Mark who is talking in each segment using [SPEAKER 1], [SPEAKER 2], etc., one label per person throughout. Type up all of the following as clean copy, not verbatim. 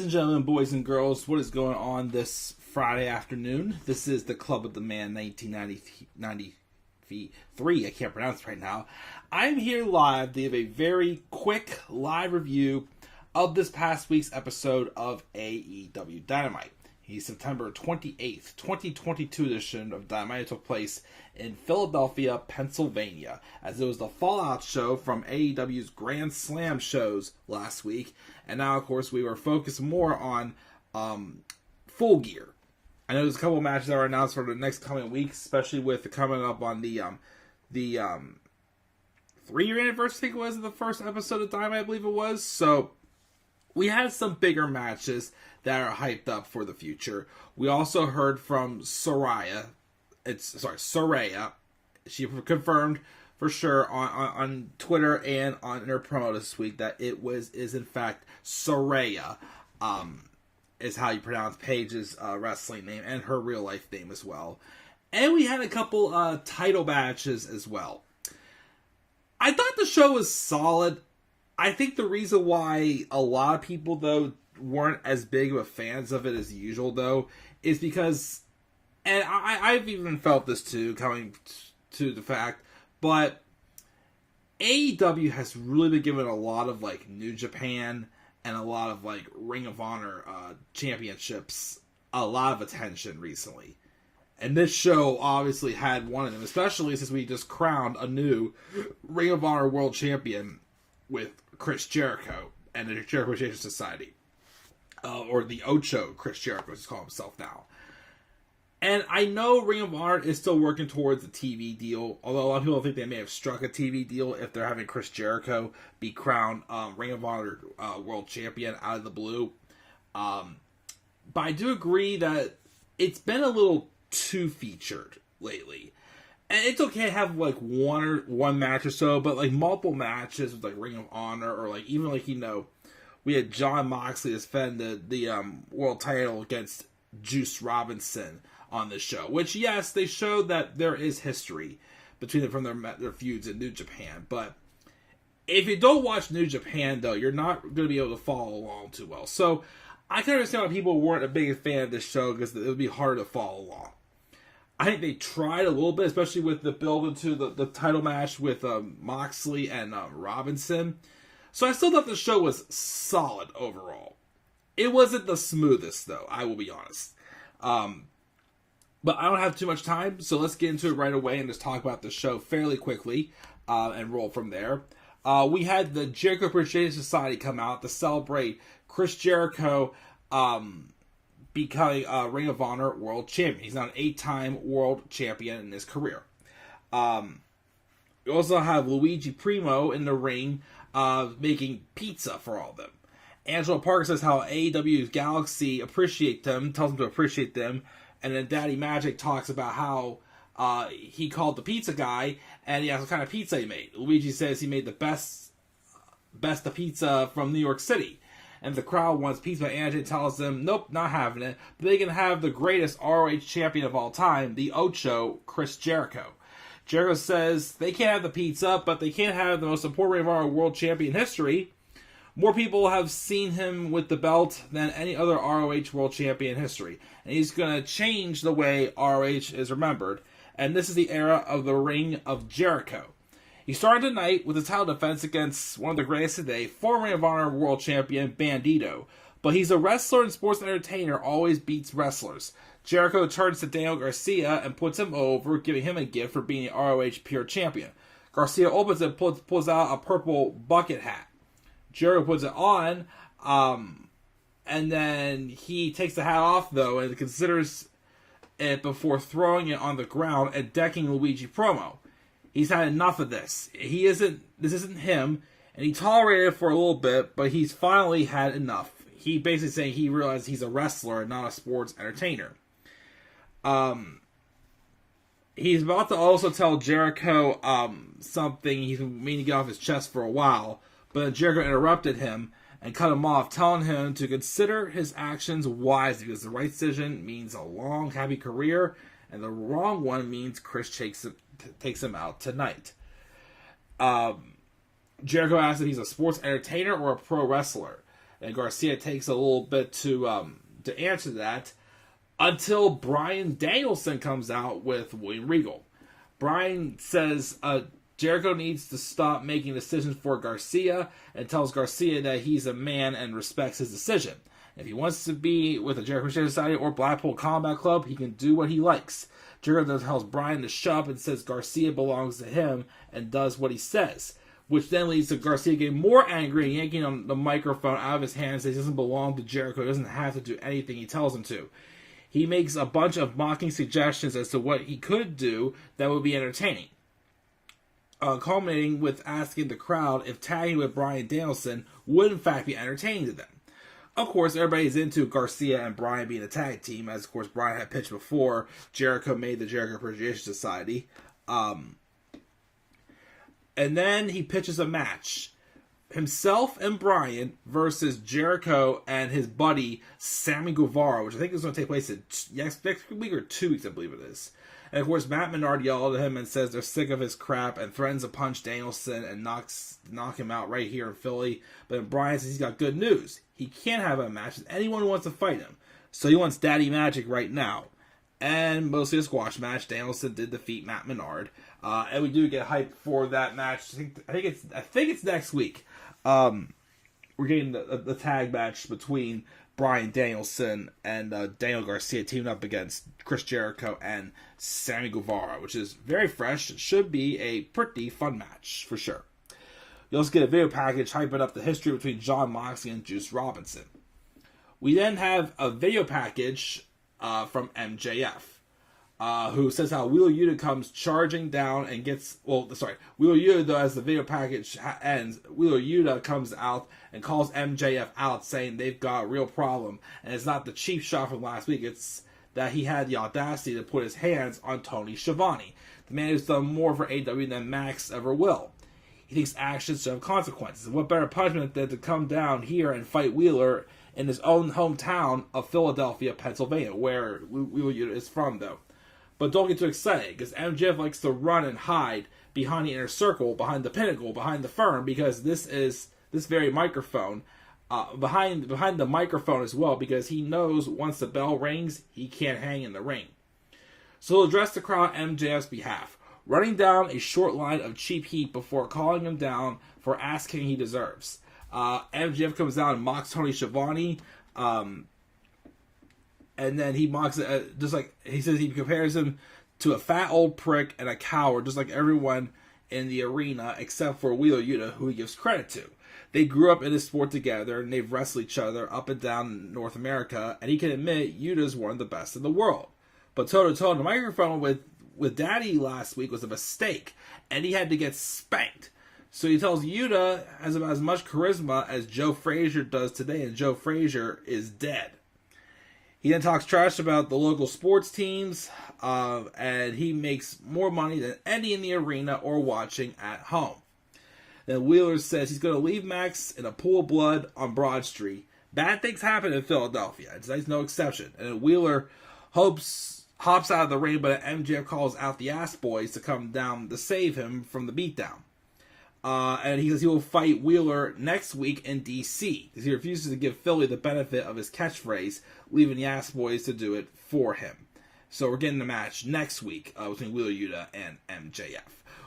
[SPEAKER 1] and gentlemen, boys and girls, what is going on this Friday afternoon? This is the Club of the Man 1993. I can't pronounce it right now. I'm here live to give a very quick live review of this past week's episode of AEW Dynamite. The September 28th, 2022 edition of Dynamite took place in Philadelphia, Pennsylvania, as it was the Fallout show from AEW's Grand Slam shows last week. And now, of course, we were focused more on Full Gear. I know there's a couple of matches that are announced for the next coming weeks, especially with the coming up on the 3-year anniversary, I think it was, of the first episode of Dynamite, I believe it was. So we had some bigger matches that are hyped up for the future. We also heard from Saraya. She confirmed for sure on Twitter and on her promo this week that is in fact Saraya, is how you pronounce Paige's wrestling name and her real life name as well. And we had a couple title matches as well. I thought the show was solid. I think the reason why a lot of people, though, weren't as big of fans of it as usual, though, is because, and I've even felt this too, coming to the fact, but AEW has really been given a lot of, like, New Japan and a lot of, like, Ring of Honor championships a lot of attention recently. And this show obviously had one of them, especially since we just crowned a new Ring of Honor World Champion with Chris Jericho and the Jericho Appreciation Society. Or the Ocho, Chris Jericho, as he calls himself now. And I know Ring of Honor is still working towards a TV deal, although a lot of people think they may have struck a TV deal if they're having Chris Jericho be crowned Ring of Honor World Champion out of the blue. But I do agree that it's been a little too featured lately. And it's okay to have like one match or so, but like multiple matches with like Ring of Honor, or like even like, we had Jon Moxley defend the world title against Juice Robinson on this show. Which, yes, they showed that there is history between them from their feuds in New Japan. But if you don't watch New Japan, though, you're not going to be able to follow along too well. So I can understand why people weren't a big fan of this show, because it would be hard to follow along. I think they tried a little bit, especially with the build into the title match with Moxley and Robinson. So I still thought the show was solid overall. It wasn't the smoothest, though, I will be honest. But I don't have too much time, so let's get into it right away and just talk about the show fairly quickly and roll from there. We had the Jericho Appreciation Society come out to celebrate Chris Jericho becoming Ring of Honor World Champion. He's now an 8-time World Champion in his career. We also have Luigi Primo in the ring making pizza for all of them. Angelo Parker says how AEW's Galaxy appreciate them, tells them to appreciate them, and then Daddy Magic talks about how he called the pizza guy and he asked what kind of pizza he made. Luigi says he made the best of pizza from New York City. And the crowd wants pizza, but Angelo tells them, nope, not having it. But they can have the greatest ROH champion of all time, the Ocho, Chris Jericho. Jericho says they can't have the pizza, but they can't have the most important Ring of Honor World Champion in history. More people have seen him with the belt than any other ROH World Champion in history. And he's going to change the way ROH is remembered. And this is the era of the Ring of Jericho. He started tonight with a title defense against one of the greatest today, former Ring of Honor World Champion Bandito. But he's a wrestler and sports entertainer, always beats wrestlers. Jericho turns to Daniel Garcia and puts him over, giving him a gift for being the ROH Pure Champion. Garcia opens it, pulls out a purple bucket hat. Jericho puts it on, and then he takes the hat off, though, and considers it before throwing it on the ground and decking Luigi Promo. He's had enough of this. This isn't him, and he tolerated it for a little bit, but he's finally had enough. He basically saying he realized he's a wrestler and not a sports entertainer. He's about to also tell Jericho something he's been meaning to get off his chest for a while, but Jericho interrupted him and cut him off, telling him to consider his actions wisely, because the right decision means a long, happy career, and the wrong one means Chris takes him out tonight. Jericho asks if he's a sports entertainer or a pro wrestler. And Garcia takes a little bit to answer that until Bryan Danielson comes out with William Regal. Bryan says Jericho needs to stop making decisions for Garcia and tells Garcia that he's a man and respects his decision. If he wants to be with the Jericho Appreciation Society or Blackpool Combat Club, he can do what he likes. Jericho tells Bryan to shut up and says Garcia belongs to him and does what he says, which then leads to Garcia getting more angry and yanking on the microphone out of his hands. He doesn't belong to Jericho. He doesn't have to do anything he tells him to. He makes a bunch of mocking suggestions as to what he could do that would be entertaining, culminating with asking the crowd if tagging with Bryan Danielson would in fact be entertaining to them. Of course, everybody's into Garcia and Bryan being a tag team, as of course Bryan had pitched before Jericho made the Jericho Appreciation Society. And then he pitches a match. Himself and Bryan versus Jericho and his buddy Sammy Guevara, which I think is going to take place in next week or 2 weeks, I believe it is. And of course, Matt Menard yelled at him and says they're sick of his crap and threatens to punch Danielson and knock him out right here in Philly. But then Bryan says he's got good news. He can't have a match with anyone who wants to fight him. So he wants Daddy Magic right now. And mostly a squash match. Danielson did defeat Matt Menard. And we do get hyped for that match. I think it's next week. We're getting the tag match between Bryan Danielson and Daniel Garcia teaming up against Chris Jericho and Sammy Guevara, which is very fresh. It should be a pretty fun match for sure. You also get a video package hyping up the history between Jon Moxley and Juice Robinson. We then have a video package from MJF, who says how Wheeler Yuta comes charging down and Wheeler Yuta, though, as the video package ends, Wheeler Yuta comes out and calls MJF out, saying they've got a real problem, and it's not the cheap shot from last week, it's that he had the audacity to put his hands on Tony Schiavone, the man who's done more for AEW than Max ever will. He thinks actions should have consequences. And what better punishment than to come down here and fight Wheeler in his own hometown of Philadelphia, Pennsylvania, where Wheeler Yuta is from, though. But don't get too excited, because MJF likes to run and hide behind the inner circle, behind the pinnacle, behind the firm, because this very microphone, behind the microphone as well, because he knows once the bell rings, he can't hang in the ring. So he'll address the crowd on MJF's behalf, running down a short line of cheap heat before calling him down for asking he deserves. MJF comes down and mocks Tony Schiavone, and then he mocks just like he says, he compares him to a fat old prick and a coward, just like everyone in the arena except for Wheeler Yuta, who he gives credit to. They grew up in this sport together, and they've wrestled each other up and down North America, and he can admit Yuta's one of the best in the world. But toe-to-toe on the microphone with Daddy last week was a mistake, and he had to get spanked. So he tells Yuta has about as much charisma as Joe Frazier does today, and Joe Frazier is dead. He then talks trash about the local sports teams, and he makes more money than any in the arena or watching at home. Then Wheeler says he's going to leave Max in a pool of blood on Broad Street. Bad things happen in Philadelphia. Tonight's no exception. And then Wheeler hops out of the ring, but MJF calls out the Ass Boys to come down to save him from the beatdown. And he says he will fight Wheeler next week in D.C. because he refuses to give Philly the benefit of his catchphrase, leaving the Ass Boys to do it for him. So we're getting the match next week between Wheeler Yuta and MJF.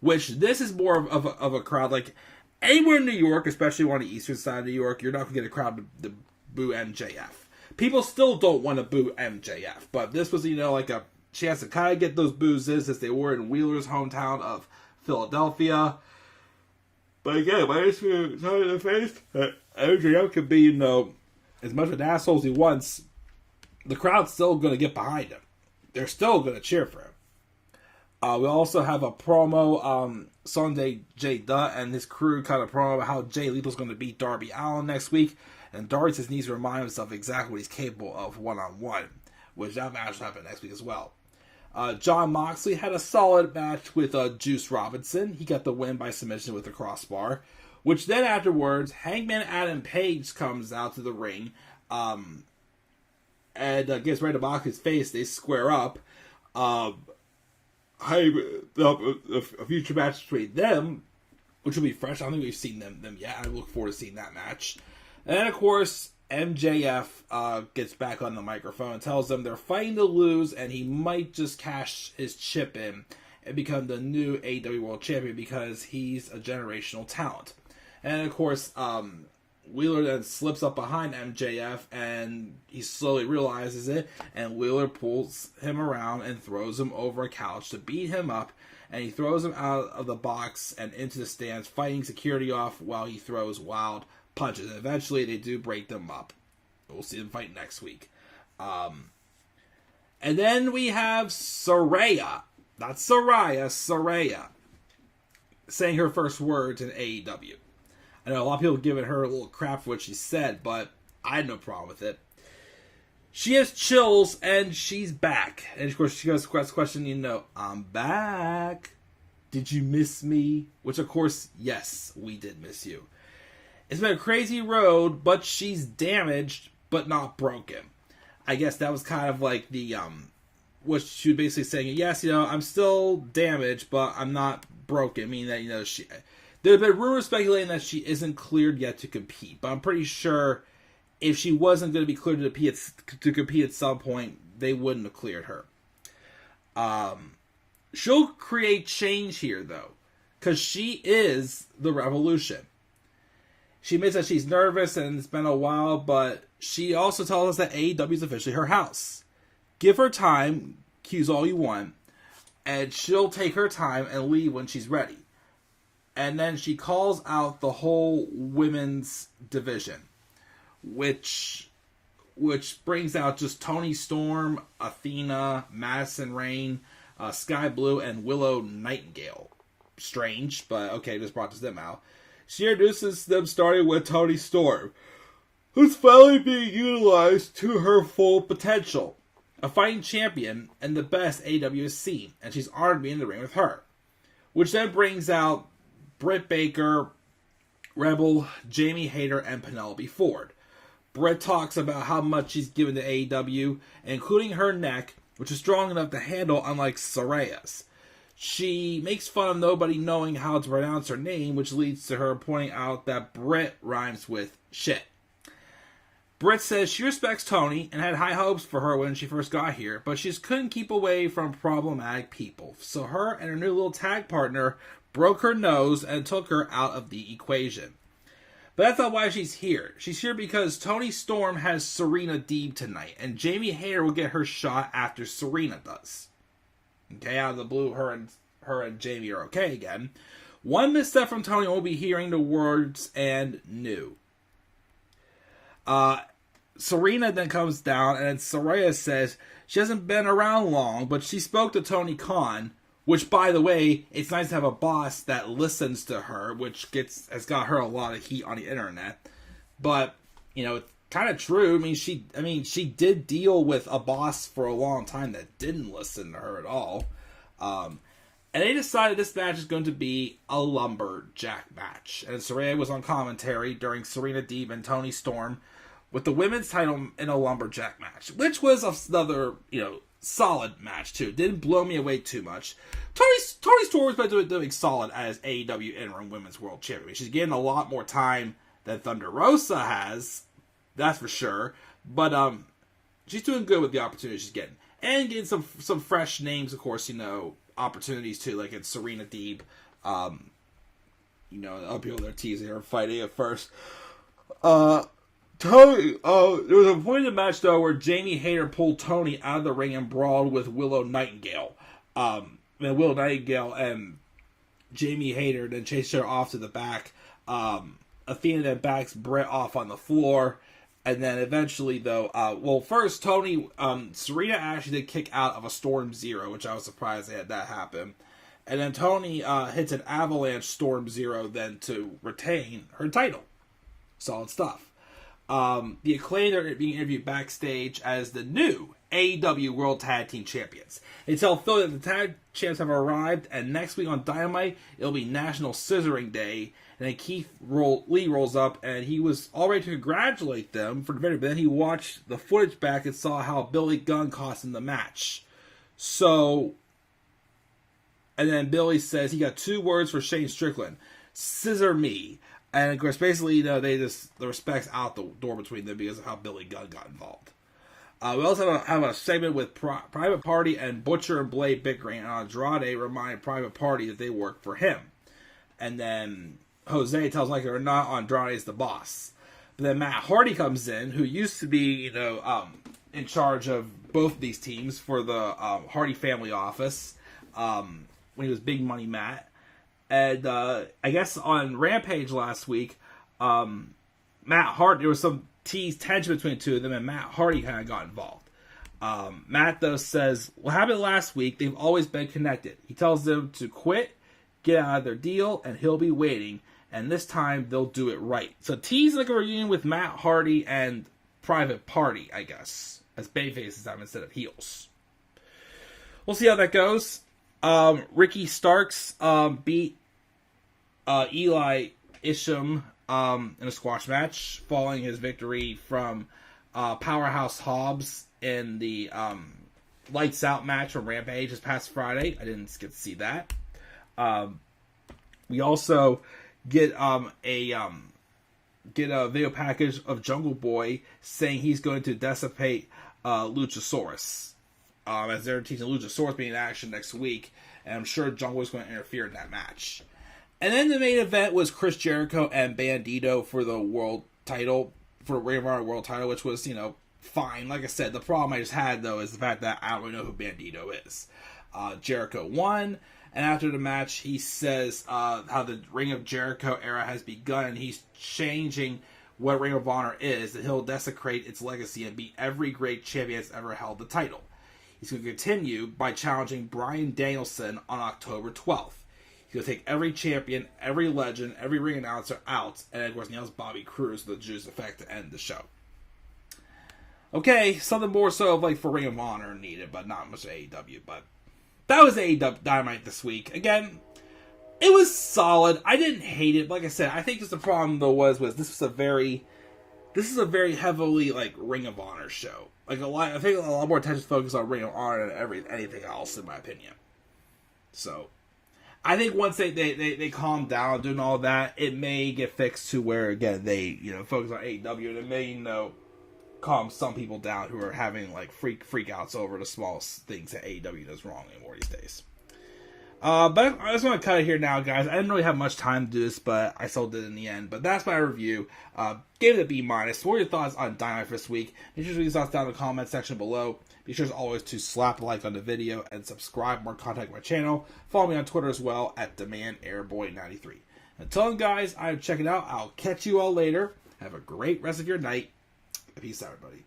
[SPEAKER 1] Which, this is more of a crowd, like, anywhere in New York, especially on the eastern side of New York, you're not going to get a crowd to boo MJF. People still don't want to boo MJF, but this was, like a chance to kind of get those boos as they were in Wheeler's hometown of Philadelphia. But again, my issue in the face, MJF could be, as much of an asshole as he wants, the crowd's still going to get behind him. They're still going to cheer for him. We also have a promo, Sunday Jay Dutt and his crew kind of promo about how Jay Lethal's going to beat Darby Allin next week. And Darby just needs to remind himself exactly what he's capable of one-on-one, which that match will happen next week as well. Jon Moxley had a solid match with Juice Robinson. He got the win by submission with the crossbar, which then afterwards, Hangman Adam Page comes out to the ring and gets ready to mock his face. They square up. A future match between them, which will be fresh. I don't think we've seen them yet. I look forward to seeing that match. And then, of course, MJF gets back on the microphone and tells them they're fighting to lose, and he might just cash his chip in and become the new AEW World Champion because he's a generational talent. And, of course, Wheeler then slips up behind MJF, and he slowly realizes it, and Wheeler pulls him around and throws him over a couch to beat him up, and he throws him out of the box and into the stands, fighting security off while he throws wild punches. And eventually, they do break them up. We'll see them fight next week. And then we have Saraya, not Saraya, Saraya, saying her first words in AEW. I know a lot of people giving her a little crap for what she said, but I had no problem with it. She has chills, and she's back. And of course, she goes to question, I'm back. Did you miss me? Which, of course, yes, we did miss you. It's been a crazy road, but she's damaged, but not broken. I guess that was kind of like the, what she was basically saying. Yes, I'm still damaged, but I'm not broken. Meaning that, there have been rumors speculating that she isn't cleared yet to compete, but I'm pretty sure if she wasn't going to be cleared to compete at some point, they wouldn't have cleared her. She'll create change here, though, because she is the Revolution. She admits that she's nervous and it's been a while, but she also tells us that AEW is officially her house. Give her time, accuse all you want, and she'll take her time and leave when she's ready. And then she calls out the whole women's division, which brings out just Toni Storm, Athena, Madison Rayne, Sky Blue, and Willow Nightingale. Strange, but okay, just brought them out. She introduces them starting with Toni Storm, who's finally being utilized to her full potential. A fighting champion and the best AEW has seen, and she's honored to be in the ring with her. Which then brings out Britt Baker, Rebel, Jamie Hayter, and Penelope Ford. Britt talks about how much she's given to AEW, including her neck, which is strong enough to handle, unlike Saraya's. She makes fun of nobody knowing how to pronounce her name, which leads to her pointing out that Britt rhymes with shit. Britt says she respects Toni and had high hopes for her when she first got here, but she just couldn't keep away from problematic people. So her and her new little tag partner broke her nose and took her out of the equation. But that's not why she's here. She's here because Toni Storm has Serena Deeb tonight, and Jamie Hayter will get her shot after Serena does. Okay, out of the blue, her and Jamie are okay again. One misstep from Toni will be hearing the words and new. Serena then comes down, and Saraya says she hasn't been around long, but she spoke to Tony Khan, which, by the way, it's nice to have a boss that listens to her, which has got her a lot of heat on the internet. But, it's kind of true. She did deal with a boss for a long time that didn't listen to her at all. And they decided this match is going to be a lumberjack match. And Saraya was on commentary during Serena Deeb and Toni Storm with the women's title in a lumberjack match, which was another, solid match too. Didn't blow me away too much. Toni Storm has been doing solid as AEW Interim Women's World Champion. She's getting a lot more time than Thunder Rosa has, that's for sure. But she's doing good with the opportunities she's getting, and getting some fresh names, of course. Opportunities too, like it's Serena Deeb. Other people they're teasing her fighting at first. Toni, there was a point in the match, though, where Jamie Hayter pulled Toni out of the ring and brawled with Willow Nightingale. And Willow Nightingale and Jamie Hayter then chased her off to the back. Athena then backs Britt off on the floor. And then eventually, though, first, Serena actually did kick out of a Storm Zero, which I was surprised they had that happen. And then Toni hits an Avalanche Storm Zero then to retain her title. Solid stuff. The Acclaimed are being interviewed backstage as the new AEW World Tag Team Champions. They tell Phil that the tag champs have arrived, and next week on Dynamite, it'll be National Scissoring Day. And then Keith Lee rolls up, and he was all ready to congratulate them for the victory, but then he watched the footage back and saw how Billy Gunn cost him the match. And then Billy says he got 2 words for Shane Strickland: scissor me. And of course, basically, the respect's out the door between them because of how Billy Gunn got involved. We also have a segment with Private Party and Butcher and Blade bickering, and Andrade reminded Private Party that they work for him. And then Jose tells like it or not, Andrade is the boss. But then Matt Hardy comes in, who used to be, in charge of both of these teams for the Hardy family office when he was Big Money Matt. And I guess on Rampage last week, Matt Hardy, there was some tension between the two of them, and Matt Hardy kind of got involved. Matt, though, says, what happened last week, they've always been connected. He tells them to quit, get out of their deal, and he'll be waiting. And this time, they'll do it right. So tease like a reunion with Matt Hardy and Private Party, I guess, as babyfaces this time instead of heels. We'll see how that goes. Ricky Starks beat Eli Isham in a squash match, following his victory from Powerhouse Hobbs in the Lights Out match from Rampage this past Friday. I didn't get to see that. We also get a video package of Jungle Boy saying he's going to dissipate Luchasaurus. As they're teaching Luchasaurus being in action next week, and I'm sure Jungle is going to interfere in that match. And then the main event was Chris Jericho and Bandito for the world title, for Ring of Honor world title, which was, fine. Like I said, the problem I just had, though, is the fact that I don't really know who Bandito is. Jericho won, and after the match, he says how the Ring of Jericho era has begun, and he's changing what Ring of Honor is, that he'll desecrate its legacy and beat every great champion that's ever held the title. He's going to continue by challenging Bryan Danielson on October 12th. He's going to take every champion, every legend, every ring announcer out, and of course nails Bobby Cruise with the Juice Effect to end the show. Okay, something more so of like for Ring of Honor needed, but not much AEW. But that was AEW Dynamite this week. Again, it was solid. I didn't hate it. Like I said, I think just the problem though was this is a very heavily like Ring of Honor show. Like I think a lot more attention focused on Ring of Honor than anything else, in my opinion. So, I think once they calm down doing all that, it may get fixed to where again they focus on AEW, and it may calm some people down who are having like freakouts over the smallest things that AEW does wrong anymore these days. But I just want to cut it here now, guys. I didn't really have much time to do this, but I still did in the end. But that's my review. Gave it a B-. What are your thoughts on Dynamite for this week? Make sure to leave your thoughts down in the comment section below. Be sure as always to slap a like on the video and subscribe for more content on my channel. Follow me on Twitter as well at DemandAirboy93. Until then, guys, I'm checking out. I'll catch you all later. Have a great rest of your night. Peace out, everybody.